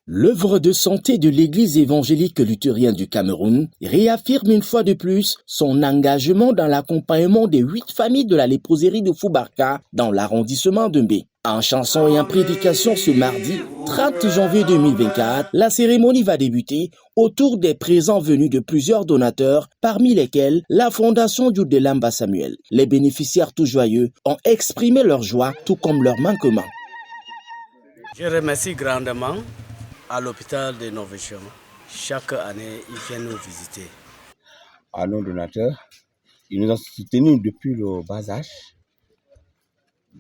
L'œuvre de santé de l'Église évangélique luthérienne du Cameroun réaffirme une fois de plus son engagement dans l'accompagnement des 8 familles de la léproserie de Foubarka dans l'arrondissement de Mbé. En chanson et en prédication ce mardi 30 janvier 2024, la cérémonie va débuter autour des présents venus de plusieurs donateurs, parmi lesquels la Fondation Youdelamba Samuel. Les bénéficiaires tout joyeux ont exprimé leur joie tout comme leur manquement. Je remercie grandement à l'hôpital de Novechom. Chaque année, ils viennent nous visiter. À nos donateurs, ils nous ont soutenus depuis le bas âge.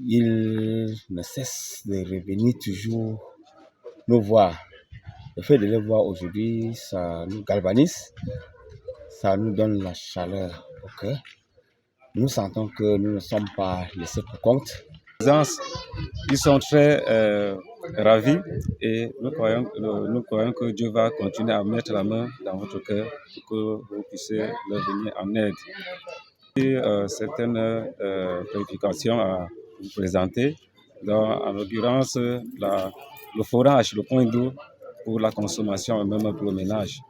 Ils ne cessent de revenir toujours nous voir. Le fait de les voir aujourd'hui, ça nous galvanise, ça nous donne la chaleur au cœur. Nous sentons que nous ne sommes pas laissés pour compte. Ils sont très ravis et nous croyons que Dieu va continuer à mettre la main dans votre cœur pour que vous puissiez leur venir en aide. Et certaines préoccupations à vous présenter, en l'occurrence le forage, le point d'eau pour la consommation et même pour le ménage.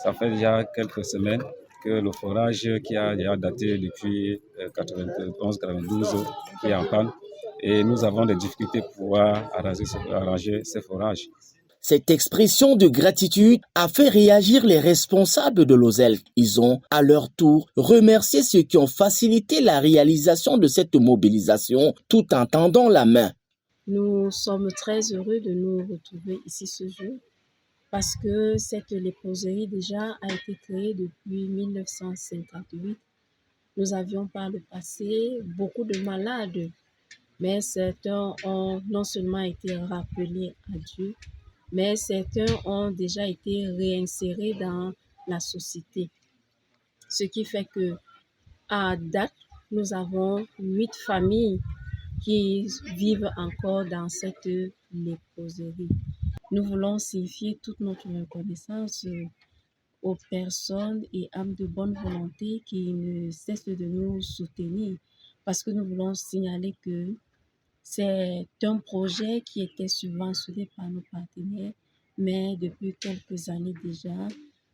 Ça fait déjà quelques semaines que le forage qui a déjà daté depuis 91-92 qui est en panne. Et nous avons des difficultés pour pouvoir arranger ces forages. Cette expression de gratitude a fait réagir les responsables de l'OSEL. Ils ont, à leur tour, remercié ceux qui ont facilité la réalisation de cette mobilisation tout en tendant la main. Nous sommes très heureux de nous retrouver ici ce jour parce que cette léproserie déjà a été créée depuis 1958. Nous avions par le passé beaucoup de malades, mais certains ont non seulement été rappelés à Dieu, mais certains ont déjà été réinsérés dans la société. Ce qui fait que, à date, nous avons 8 familles qui vivent encore dans cette léproserie. Nous voulons signifier toute notre reconnaissance aux personnes et âmes de bonne volonté qui ne cessent de nous soutenir parce que nous voulons signaler que c'est un projet qui était subventionné par nos partenaires, mais depuis quelques années déjà,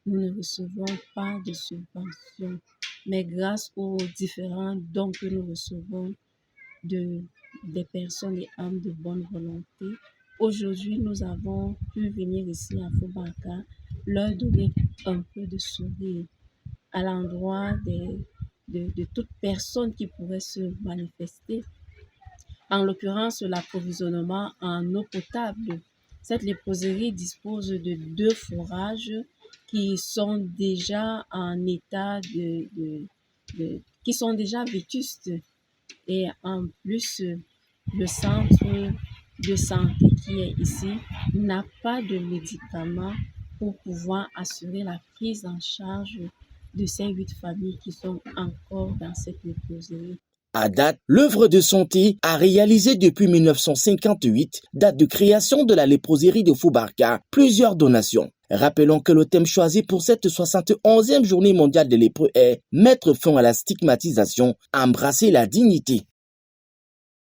nous ne recevons pas de subvention. Mais grâce aux différents dons que nous recevons des personnes et âmes de bonne volonté, aujourd'hui, nous avons pu venir ici à Foubarka leur donner un peu de sourire à l'endroit de toute personne qui pourrait se manifester. En l'occurrence, l'approvisionnement en eau potable. Cette léproserie dispose de 2 forages qui sont déjà en état qui sont déjà vétustes. Et en plus, le centre de santé qui est ici n'a pas de médicaments pour pouvoir assurer la prise en charge de ces 8 familles qui sont encore dans cette léproserie. À date, l'œuvre de santé a réalisé depuis 1958, date de création de la léproserie de Foubarka, plusieurs donations. Rappelons que le thème choisi pour cette 71e journée mondiale des lépreux est « Mettre fin à la stigmatisation, embrasser la dignité ».